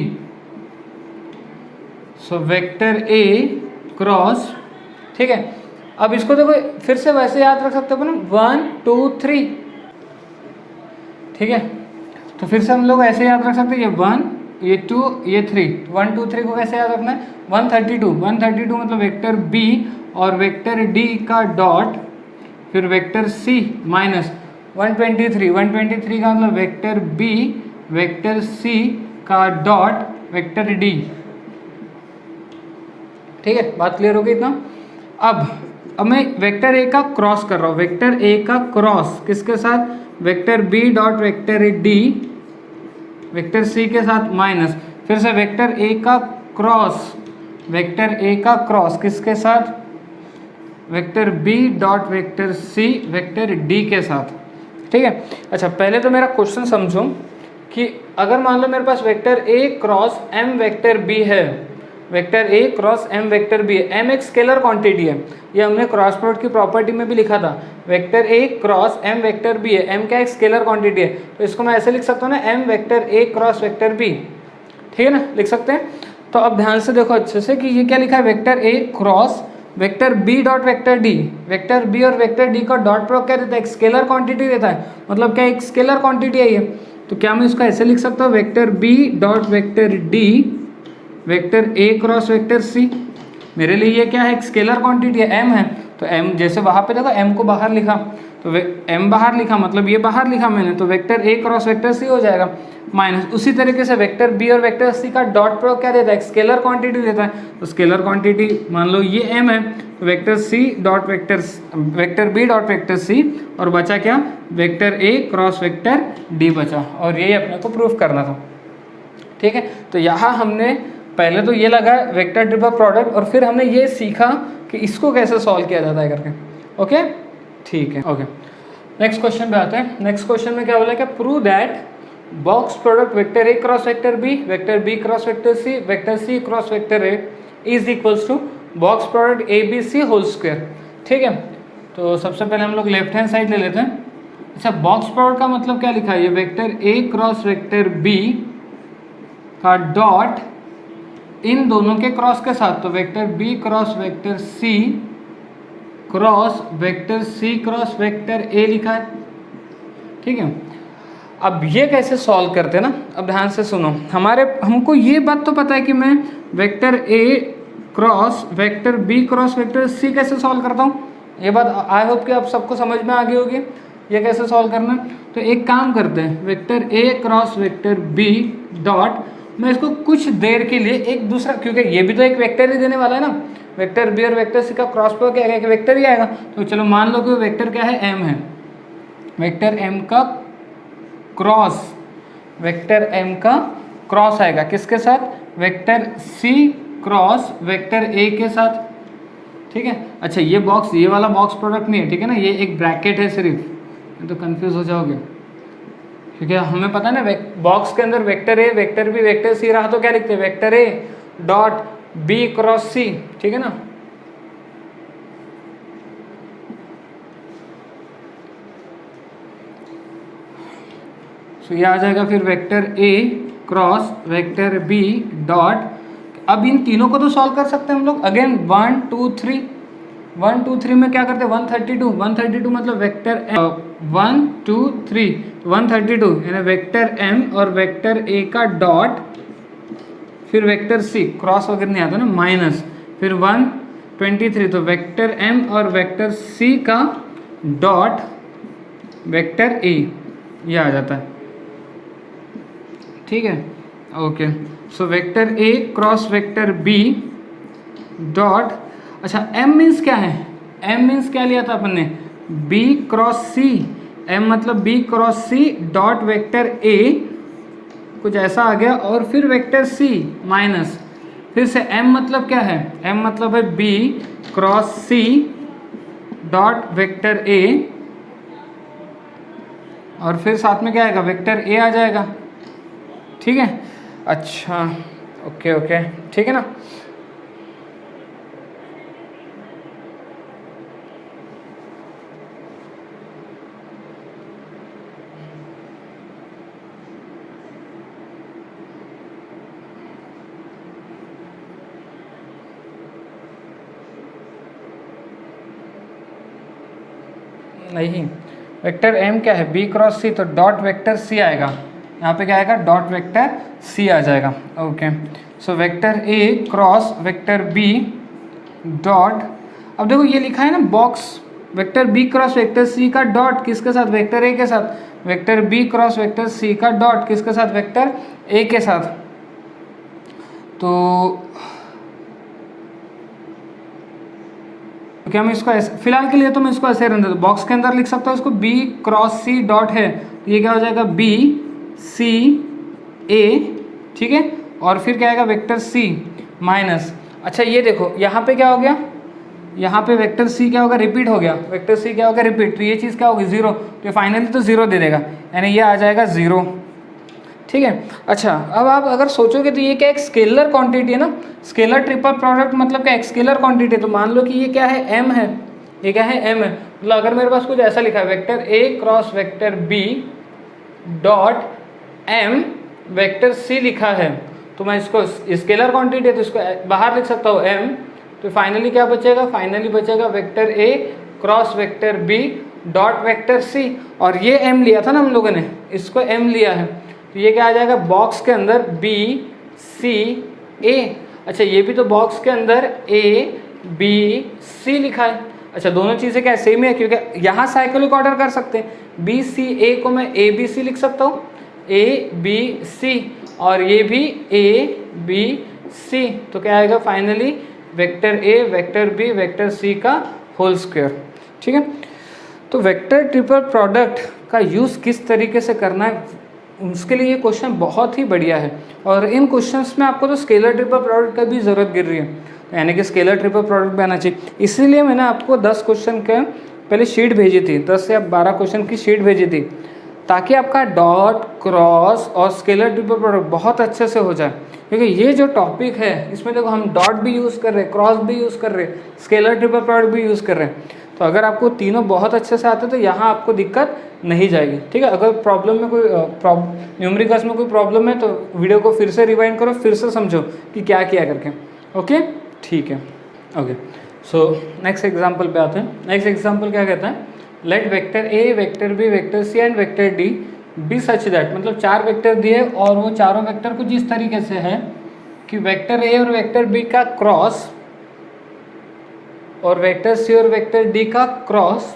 so vector A cross, ठीक है। अब इसको देखो फिर से वैसे याद रख सकते हो ना 1 2 3, ठीक है, तो फिर से हम लोग ऐसे याद रख सकते हैं, ये 1 ये 2 ये 3, 1 2 3 को कैसे याद रखना है 132 मतलब वेक्टर बी और वेक्टर डी का डॉट फिर वेक्टर सी माइनस 123 का मतलब वेक्टर बी वेक्टर सी का डॉट वेक्टर डी। ठीक है, बात क्लियर हो गई इतना। अब मैं वेक्टर ए का क्रॉस कर रहा हूँ, वेक्टर ए का क्रॉस किसके साथ, vector B dot vector D vector C के साथ माइनस फिर से वेक्टर ए का क्रॉस वेक्टर ए का क्रॉस किसके साथ, vector B dot vector C vector D के साथ। ठीक है, अच्छा पहले तो मेरा क्वेश्चन समझो कि अगर मान लो मेरे पास vector A cross M vector B है, vector A cross M vector B है, एम एक स्केलर क्वांटिटी है, ये हमने क्रॉस प्रोडक्ट की प्रॉपर्टी में भी लिखा था, vector A cross M vector B है, एम क्या एक स्केलर क्वांटिटी है, तो इसको मैं ऐसे लिख सकता हूँ ना M vector A cross vector B. ठीक है ना, लिख सकते हैं। तो अब ध्यान से देखो अच्छे से कि ये क्या लिखा है, vector A cross vector B dot vector D, vector B और वेक्टर डी का डॉट प्रोडक्ट क्या देता है, एक स्केलर क्वांटिटी देता है, मतलब क्या एक स्केलर क्वांटिटी है ये, तो क्या मैं इसको ऐसे लिख सकता हूँ, vector B dot vector D vector A cross vector C. मेरे लिए ये क्या है, एक स्केलर क्वांटिटी है, m है, तो m जैसे वहाँ पे देखो m को बाहर लिखा, तो m बाहर लिखा मतलब ये बाहर लिखा मैंने, तो vector a cross vector c हो जाएगा माइनस। उसी तरीके से वेक्टर b और वेक्टर c का डॉट प्रोडक्ट क्या देता है, स्केलर क्वांटिटी देता है। तो स्केलर क्वांटिटी मान लो ये m है, तो vector c dot vector b dot vector c, और बचा क्या, vector a cross vector d बचा, और यही अपने को प्रूफ करना था। ठीक है, तो यहाँ हमने पहले तो ये लगा वेक्टर ट्रिपल प्रोडक्ट, और फिर हमने ये सीखा कि इसको कैसे सॉल्व किया जाता है करके। ओके, ठीक है। ओके, नेक्स्ट क्वेश्चन पे आते हैं। नेक्स्ट क्वेश्चन में क्या बोला है, prove that box product vector A cross vector B cross vector C cross vector A is equals to box product A B C whole square. ठीक है, तो सबसे पहले हम लोग लेफ्ट हैंड साइड ले लेते हैं। अच्छा, बॉक्स प्रोडक्ट का मतलब क्या लिखा है, ये vector A cross vector B का डॉट इन दोनों के क्रॉस के साथ, तो vector B cross vector C cross vector A लिखा है। ठीक है, अब ये कैसे सॉल्व करते हैं ना, अब ध्यान से सुनो। हमको ये बात तो पता है कि मैं vector A cross vector B cross vector C कैसे सॉल्व करता हूँ, ये बात आई होप कि आप सबको समझ में आ गई होगी ये कैसे सॉल्व करना है। तो एक काम करते हैं, vector A cross vector B dot, मैं इसको कुछ देर के लिए एक दूसरा, क्योंकि ये भी तो एक वेक्टर ही देने वाला है ना, वेक्टर बी और वेक्टर सी का क्रॉस प्रोडक्ट क्या है, वेक्टर ही आएगा। तो चलो मान लो कि वेक्टर क्या है, m है, वेक्टर m का क्रॉस आएगा किसके साथ, vector c cross vector a के साथ। ठीक है, अच्छा ये बॉक्स, ये वाला बॉक्स प्रोडक्ट नहीं है, ठीक है ना, ये एक ब्रैकेट है सिर्फ, तो कंफ्यूज हो जाओगे, क्योंकि हमें पता है ना बॉक्स के अंदर vector A vector B vector C रहा तो क्या लिखते हैं, vector A dot B cross C. ठीक है ना, तो ये आ जाएगा फिर vector A cross vector B dot, अब इन तीनों को तो सॉल्व कर सकते हैं हम लोग अगेन, 1 2 3 1 2 3 में क्या करते हैं, 132 मतलब वेक्टर 1 2 3 132 यानी वेक्टर m और वेक्टर a का डॉट, फिर वेक्टर c क्रॉस वगैरह नहीं आता ना, माइनस, फिर 123 तो वेक्टर m और वेक्टर c का डॉट वेक्टर a, ये आ जाता है। ठीक है, okay, so vector a cross vector b dot, अच्छा m मीन्स क्या है, m मीन्स क्या लिया था अपन ने, b क्रॉस c, m मतलब b cross c dot vector a, कुछ ऐसा आ गया, और फिर वेक्टर c माइनस, फिर से m मतलब क्या है, m मतलब है b cross c dot vector a, और फिर साथ में क्या आएगा, वेक्टर a आ जाएगा। ठीक है, अच्छा ओके ओके, ठीक है ना। नहीं, वेक्टर m क्या है, b क्रॉस c, तो डॉट वेक्टर c आएगा, यहाँ पे क्या आएगा, डॉट वेक्टर c आ जाएगा। Okay, so vector a cross vector b dot, अब देखो ये लिखा है ना box, vector b cross vector c का डॉट किसके साथ, वेक्टर a के साथ, vector b cross vector c का डॉट किसके साथ, वेक्टर a के साथ। तो क्या मैं इसको ऐसे, फिलहाल के लिए तो मैं इसको ऐसे रहने देता हूँ, बॉक्स के अंदर लिख सकता हूँ इसको b क्रॉस c डॉट है, तो ये क्या हो जाएगा, b c a, ठीक है, और फिर क्या आएगा, वेक्टर c माइनस, अच्छा ये देखो यहाँ पे क्या हो गया, यहाँ पे वेक्टर c क्या होगा, रिपीट हो गया, वेक्टर c क्या होगा, रिपीट, तो ये चीज़ क्या होगी, 0, तो फाइनली तो 0 दे देगा, यानी ये आ जाएगा 0। ठीक है, अच्छा अब आप अगर सोचोगे तो ये क्या एक स्केलर क्वांटिटी है ना, स्केलर ट्रिपल प्रोडक्ट मतलब क्या, एक स्केलर क्वांटिटी, तो मान लो कि ये क्या है, m है, ये क्या है, m है, मतलब अगर मेरे पास कुछ ऐसा लिखा है, vector a cross vector b dot m vector c लिखा है, तो मैं इसको स्केलर क्वांटिटी है तो इसको बाहर लिख सकता हूँ m, तो फाइनली क्या बचेगा, फाइनली बचेगा vector a cross vector b dot vector C, और ये m लिया था ना हम लोगों ने, इसको m लिया है, तो ये क्या आ जाएगा बॉक्स के अंदर b c a। अच्छा ये भी तो बॉक्स के अंदर a b c लिखा है। अच्छा दोनों चीज़ें क्या सेम ही है, क्योंकि यहाँ साइक्लिक ऑर्डर कर सकते हैं, b c a को मैं a b c लिख सकता हूँ, a b c, और ये भी a b c, तो क्या आएगा finally vector a vector b vector c का होल स्क्वायर। ठीक है, तो वेक्टर ट्रिपल प्रोडक्ट का यूज़ किस तरीके से करना है, उसके लिए ये क्वेश्चन बहुत ही बढ़िया है, और इन क्वेश्चंस में आपको तो स्केलर ट्रिपल प्रोडक्ट का भी ज़रूरत गिर रही है, यानी कि स्केलर ट्रिपल प्रोडक्ट भी आना चाहिए। इसीलिए मैंने आपको 10 क्वेश्चन के पहले शीट भेजी थी, 10 या 12 क्वेश्चन की शीट भेजी थी, ताकि आपका डॉट क्रॉस और स्केलर ट्रिपल प्रोडक्ट बहुत अच्छे से हो जाए। क्योंकि ये जो टॉपिक है इसमें देखो हम डॉट भी यूज़ कर रहे हैं, क्रॉस भी यूज़ कर रहे हैं, स्केलर ट्रिपल प्रोडक्ट भी यूज़ कर रहे हैं, तो अगर आपको तीनों बहुत अच्छे से आते तो यहाँ आपको दिक्कत नहीं जाएगी। ठीक है, अगर प्रॉब्लम में कोई न्यूमेरिकल्स में कोई प्रॉब्लम है तो वीडियो को फिर से रिवाइंड करो, फिर से समझो कि क्या किया करके। ओके ठीक है, ओके सो नेक्स्ट एग्जाम्पल पे आते हैं। नेक्स्ट एग्जाम्पल क्या कहता है, let vector A vector B vector C and vector D be such that, मतलब 4 वेक्टर दिए और वो चारों वेक्टर कुछ इस तरीके से है कि वेक्टर ए और वेक्टर बी का क्रॉस और वेक्टर सी और वेक्टर डी का क्रॉस,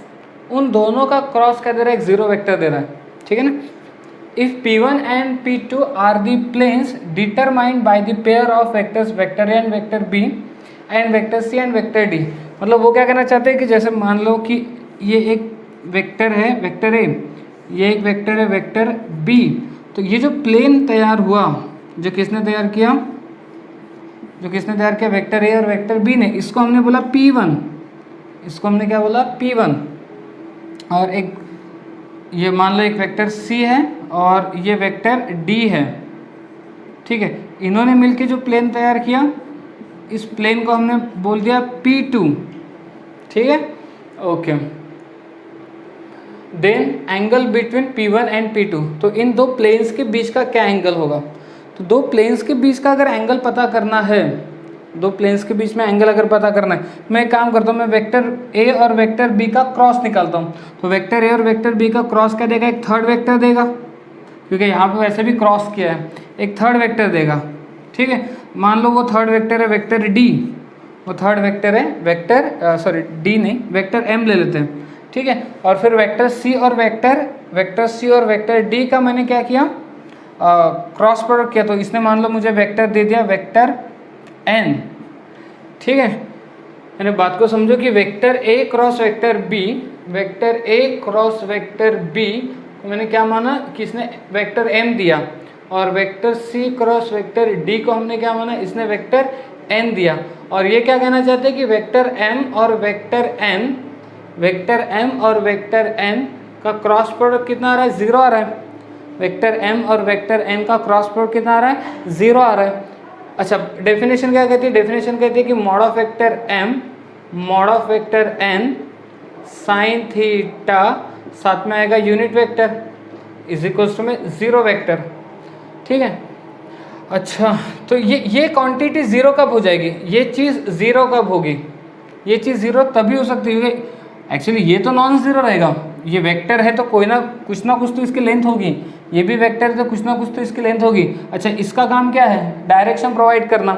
उन दोनों का क्रॉस क्या दे रहा है, एक जीरो वेक्टर दे रहा है। ठीक है ना, if P1 and P2 are the planes determined by the pair of vectors vector A and vector B and vector C and vector D, मतलब वो क्या कहना चाहते हैं कि जैसे मान लो कि ये एक वेक्टर है वेक्टर ए, ये एक वेक्टर है वेक्टर बी, तो ये जो प्लेन तैयार हुआ जो किसने तैयार किया, वेक्टर ए और वेक्टर बी ने, इसको हमने बोला P1, इसको हमने क्या बोला P1, और एक ये मान लो एक वेक्टर C है और ये वेक्टर D है। ठीक है, इन्होंने मिलके जो प्लेन तैयार किया, इस प्लेन को हमने बोल दिया P2। ठीक है, okay, then angle between P1 and P2, तो इन दो प्लेन्स के बीच का क्या एंगल होगा, तो दो प्लेन्स के बीच का अगर एंगल पता करना है, दो प्लेन्स के बीच में एंगल अगर पता करना है, मैं एक काम करता हूँ, मैं वेक्टर ए और वेक्टर बी का क्रॉस निकालता हूँ। तो वेक्टर ए और वेक्टर बी का क्रॉस क्या देगा, एक थर्ड वेक्टर देगा, क्योंकि यहाँ पे वैसे भी क्रॉस किया है, एक थर्ड वेक्टर देगा। ठीक है, मान लो वो थर्ड वेक्टर है वेक्टर डी, वो थर्ड वेक्टर है वेक्टर डी नहीं, वेक्टर एम ले लेते हैं। ठीक है, और फिर वेक्टर सी और वेक्टर डी का मैंने क्या किया, क्रॉस प्रोडक्ट किया, तो इसने मान लो मुझे वेक्टर दे दिया वेक्टर एन। ठीक है, यानी बात को समझो कि vector A cross vector B, vector A cross vector B को मैंने क्या माना कि इसने वेक्टर एम दिया, और vector C cross vector D को हमने क्या माना, इसने वेक्टर एन दिया। और ये क्या कहना चाहते हैं कि वेक्टर एम और वेक्टर एन का क्रॉस प्रोडक्ट कितना आ रहा है, 0 आ रहा है। वेक्टर एम और वेक्टर एन का क्रॉस प्रोडक्ट कितना आ रहा है, 0 आ रहा है। अच्छा, डेफिनेशन क्या कहती है, डेफिनेशन कहती है कि mod of vector M mod of vector N sine theta, साथ में आएगा unit vector is equals to में 0 वेक्टर। ठीक है, अच्छा तो ये क्वांटिटी 0 कब हो जाएगी, ये चीज़ 0 कब होगी, ये चीज़ 0 तभी हो सकती है, एक्चुअली ये तो नॉन ज़ीरो रहेगा, ये वेक्टर है तो कोई ना कुछ तो इसकी लेंथ होगी, ये भी वेक्टर है तो कुछ ना कुछ तो इसकी लेंथ होगी। अच्छा, इसका काम क्या है, डायरेक्शन प्रोवाइड करना,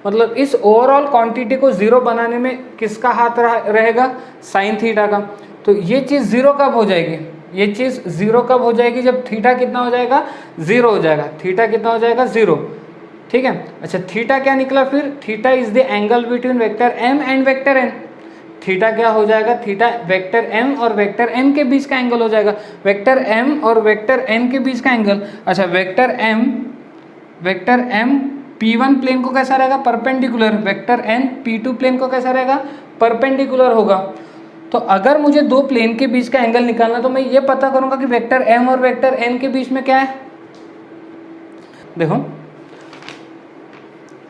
मतलब इस ओवरऑल क्वांटिटी को 0 बनाने में किसका हाथ रहेगा, साइन थीटा का। तो ये चीज़ 0 कब हो जाएगी, ये चीज़ 0 कब हो जाएगी, जब थीटा कितना हो जाएगा, 0 हो जाएगा, थीटा कितना हो जाएगा, 0। ठीक है, अच्छा थीटा क्या निकला फिर, theta is the angle between vector M and vector N. Theta क्या हो जाएगा, थीटा वेक्टर एम और वेक्टर एन के बीच का एंगल हो जाएगा, वेक्टर एम और वेक्टर एन के बीच का एंगल। अच्छा, वेक्टर एम P1 प्लेन को कैसा रहेगा, perpendicular, vector N P2 plane को कैसा रहेगा, परपेंडिकुलर होगा। तो अगर मुझे दो प्लेन के बीच का एंगल निकालना, तो मैं ये पता करूंगा कि वेक्टर एम और वेक्टर एन के बीच में क्या है। देखो,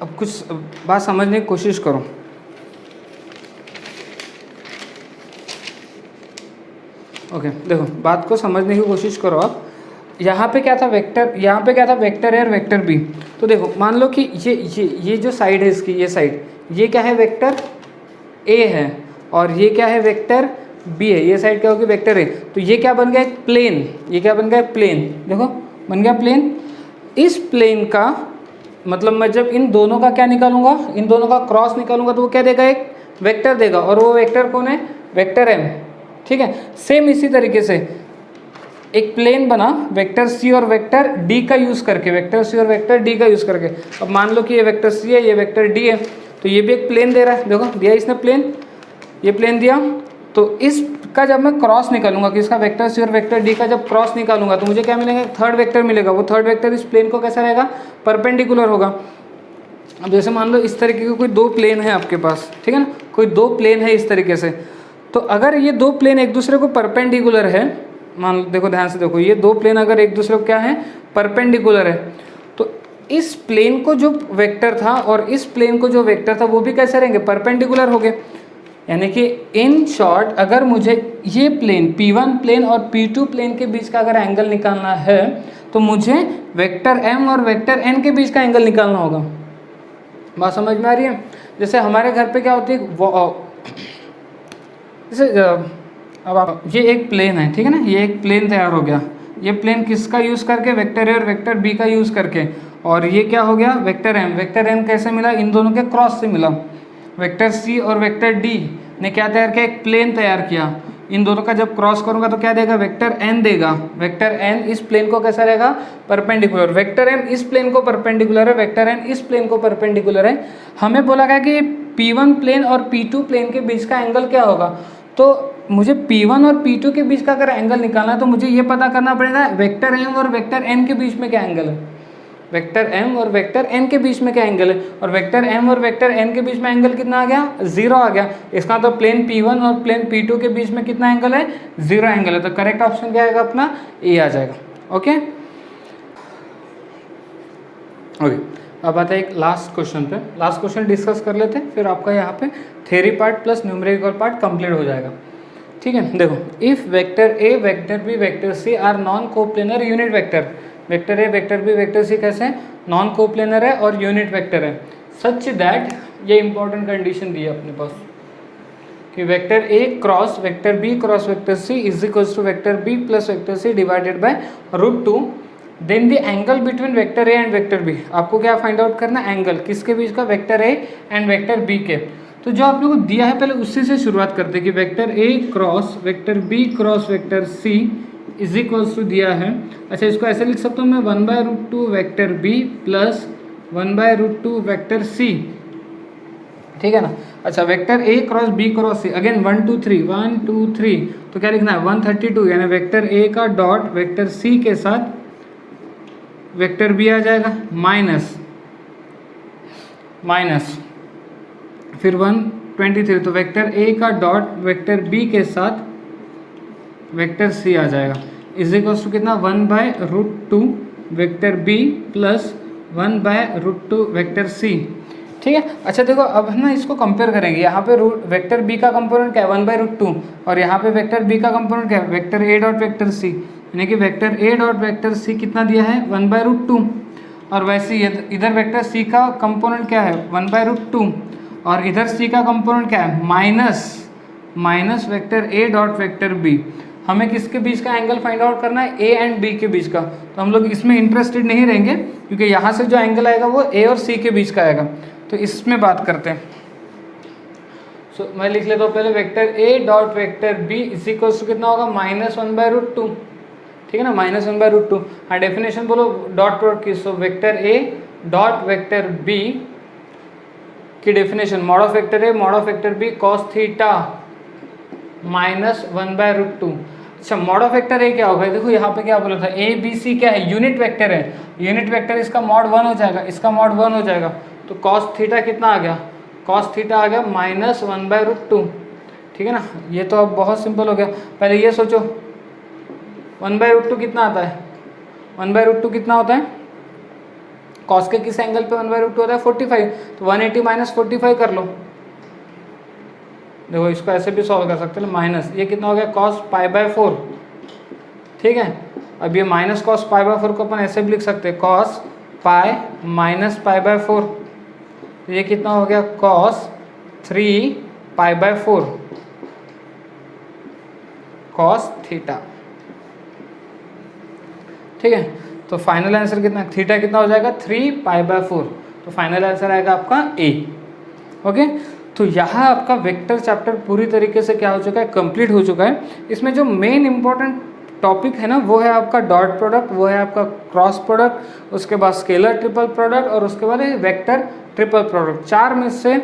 अब कुछ बात समझने की कोशिश करो। ओके, देखो बात को समझने की कोशिश करो आप। यहाँ पे क्या था वेक्टर, यहाँ पे क्या था वेक्टर ए और वेक्टर बी। तो देखो मान लो कि ये जो साइड है इसकी, ये साइड, ये क्या है वेक्टर ए है, और ये क्या है वेक्टर बी है, ये साइड क्या होगी वेक्टर ए, तो ये क्या बन गया एक प्लेन, ये क्या बन गया प्लेन, देखो बन गया प्लेन। इस प्लेन का मतलब मैं जब इन दोनों का क्या निकालूंगा, इन दोनों का क्रॉस निकालूंगा तो वो क्या देगा एक वेक्टर देगा, और वो वेक्टर कौन है वेक्टर एम, ठीक है। सेम इसी तरीके से एक प्लेन बना वेक्टर सी और वेक्टर डी का यूज़ करके, वेक्टर सी और वेक्टर डी का यूज़ करके। अब मान लो कि ये वेक्टर सी है, ये वेक्टर डी है, तो ये भी एक प्लेन दे रहा है, देखो दिया इसने प्लेन, ये प्लेन दिया। तो इसका जब मैं क्रॉस निकालूंगा कि इसका वेक्टर सी और वेक्टर डी का जब क्रॉस निकालूंगा तो मुझे क्या मिलेगा, थर्ड वेक्टर मिलेगा। वो थर्ड वेक्टर इस प्लेन को कैसा रहेगा, परपेंडिकुलर होगा। अब जैसे मान लो इस तरीके के कोई दो प्लेन है आपके पास, ठीक है ना, कोई दो प्लेन है इस तरीके से, तो अगर ये दो प्लेन एक दूसरे को परपेंडिकुलर है, मान लो देखो ध्यान से देखो, ये दो प्लेन अगर एक दूसरे को क्या है परपेंडिकुलर है, तो इस प्लेन को जो वेक्टर था और इस प्लेन को जो वेक्टर था वो भी कैसे रहेंगे, परपेंडिकुलर हो गए। यानी कि इन शॉर्ट अगर मुझे ये प्लेन P1 प्लेन और P2 प्लेन के बीच का अगर एंगल निकालना है तो मुझे वेक्टर m और वेक्टर n के बीच का एंगल निकालना होगा। बात समझ में आ रही है। जैसे हमारे घर पे क्या होती है, जैसे अब आप ये एक प्लेन है, ठीक है ना, ये एक प्लेन तैयार हो गया, ये प्लेन किसका यूज़ करके, वेक्टर ए और वेक्टर बी का यूज़ करके, और ये क्या हो गया वेक्टर एम। वेक्टर एम कैसे मिला, इन दोनों के क्रॉस से मिला। वेक्टर सी और वेक्टर डी ने क्या तैयार किया, एक प्लेन तैयार किया। इन दोनों का जब क्रॉस करूंगा तो क्या देगा, वेक्टर एन देगा। वेक्टर एन इस प्लेन को कैसा रहेगा, परपेंडिकुलर। वेक्टर एम इस प्लेन को परपेंडिकुलर है, वेक्टर एन इस प्लेन को परपेंडिकुलर है। हमें बोला गया कि P1 प्लेन और P2 प्लेन के बीच का एंगल क्या होगा, तो मुझे P1 और P2 के बीच का अगर एंगल निकालना है तो मुझे ये पता करना पड़ेगा वेक्टर एम और वेक्टर एन के बीच में क्या एंगल है, वेक्टर एम और वेक्टर एन के बीच में क्या एंगल है। और वेक्टर एम और वेक्टर एन के बीच में एंगल कितना आ गया, 0 आ गया। इसका तो प्लेन P1 और प्लेन P2 के बीच में कितना एंगल है, 0 एंगल है। तो करेक्ट ऑप्शन क्या आएगा अपना, ए आ जाएगा। ओके ओके, अब आता है एक लास्ट क्वेश्चन पे। लास्ट क्वेश्चन डिस्कस कर लेते हैं, फिर आपका यहाँ पे theory part plus numerical part complete हो जाएगा। ठीक है, देखो if vector A vector B vector C are non coplanar unit vector, vector A vector B vector C कैसे हैं, नॉन कोप्लेनर है और यूनिट वेक्टर है, सच दैट, ये इंपॉर्टेंट कंडीशन दी है अपने पास कि vector A cross vector B cross vector C is equals to vector B plus vector C divided by √2, then the angle between vector A and vector B. आपको क्या फाइंड आउट करना है, एंगल किसके बीच का, vector A and vector B के। तो जो आप लोगों को दिया है पहले उससे से शुरुआत करते हैं कि vector A cross vector B cross vector C is equals to दिया है। अच्छा, इसको ऐसे लिख सकता हूँ मैं 1/√2 vector B plus 1/√2 vector C, ठीक है ना। अच्छा, vector A cross B cross C, again 1 2 3 1 2 3, तो क्या लिखना है 132, यानी वेक्टर ए का डॉट वेक्टर सी के साथ वेक्टर बी आ जाएगा, माइनस माइनस फिर 123, तो वेक्टर ए का डॉट वेक्टर बी के साथ वेक्टर सी आ जाएगा, इज इक्वल्स टू कितना 1/√2 vector B plus 1/√2 vector C. ठीक है। अच्छा देखो, अब हम ना इसको कंपेयर करेंगे। यहाँ पे वेक्टर बी का कंपोनेंट क्या है 1/√2, और यहाँ पे वेक्टर बी का कंपोनेंट क्या है vector A dot vector C, यानी कि vector A dot vector C कितना दिया है 1/√2, और वैसे इधर वेक्टर सी का कंपोनेंट क्या है 1/√2, और इधर सी का कंपोनेंट क्या है minus vector A dot vector B. हमें किसके बीच का एंगल फाइंड आउट करना है, ए एंड बी के बीच का। तो हम लोग इसमें इंटरेस्टेड नहीं रहेंगे क्योंकि यहाँ से जो एंगल आएगा वो ए और सी के बीच का आएगा, तो इसमें बात करते हैं। सो मैं लिख लेता हूँ पहले vector A dot vector B is equals to कितना होगा -1/√2, ठीक है ना, -1/√2। हाँ, डेफिनेशन बोलो डॉट प्रोडक्ट की। So vector A dot vector B की definition mod of vector A mod of vector B cos theta -1/√2। अच्छा, मॉड ऑफ वेक्टर ए क्या होगा, देखो यहाँ पे क्या बोला था, ए बी सी क्या है यूनिट वेक्टर है, यूनिट वेक्टर इसका मॉड 1 हो जाएगा, इसका मॉड 1 हो जाएगा, तो कॉस थीटा कितना आ गया, कॉस थीटा आ गया -1/√2। ठीक है ना, ये तो अब बहुत सिंपल हो गया। पहले ये सोचो 1/√2 कितना आता है, 1/√2 कितना होता है, कॉस के किस एंगल पे 1/√2 होता है 45, तो 180 - 45 कर लो। देखो इसको ऐसे भी सॉल्व कर सकते हैं, माइनस ये कितना हो गया cos π/4, ठीक है। अब ये माइनस cos π/4 को अपन ऐसे भी लिख सकते हैं cos π - π/4, तो ये कितना हो गया cos 3 π/4, कॉस थीटा। ठीक है, तो फाइनल आंसर कितना, थीटा कितना हो जाएगा 3π/4, तो फाइनल आंसर आएगा आपका ए। ओके, तो यहाँ आपका वेक्टर चैप्टर पूरी तरीके से क्या हो चुका है, कंप्लीट हो चुका है। इसमें जो मेन इंपॉर्टेंट टॉपिक है ना वो है आपका डॉट प्रोडक्ट, वो है आपका क्रॉस प्रोडक्ट, उसके बाद स्केलर ट्रिपल प्रोडक्ट और उसके बाद वेक्टर ट्रिपल प्रोडक्ट। 4 में से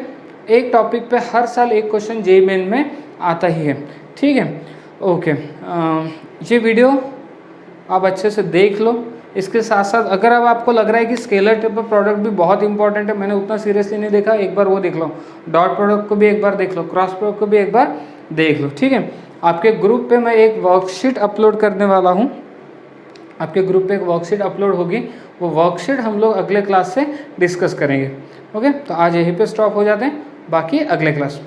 एक टॉपिक पे हर साल एक क्वेश्चन जेईई मेन में आता ही है। ठीक है, ओके, ये वीडियो आप अच्छे से देख लो। इसके साथ साथ अगर अब आपको लग रहा है कि स्केलर ट्रिपल प्रोडक्ट भी बहुत इंपॉर्टेंट है, मैंने उतना सीरियसली नहीं देखा, एक बार वो देख लो, डॉट प्रोडक्ट को भी एक बार देख लो, क्रॉस प्रोडक्ट को भी एक बार देख लो। ठीक है, आपके ग्रुप पे मैं एक वर्कशीट अपलोड करने वाला हूँ, आपके ग्रुप पे एक वर्कशीट अपलोड होगी, वो वर्कशीट हम लोग अगले क्लास से डिस्कस करेंगे। ओके, तो आज यहीं पे स्टॉप हो जाते हैं, बाकी अगले क्लास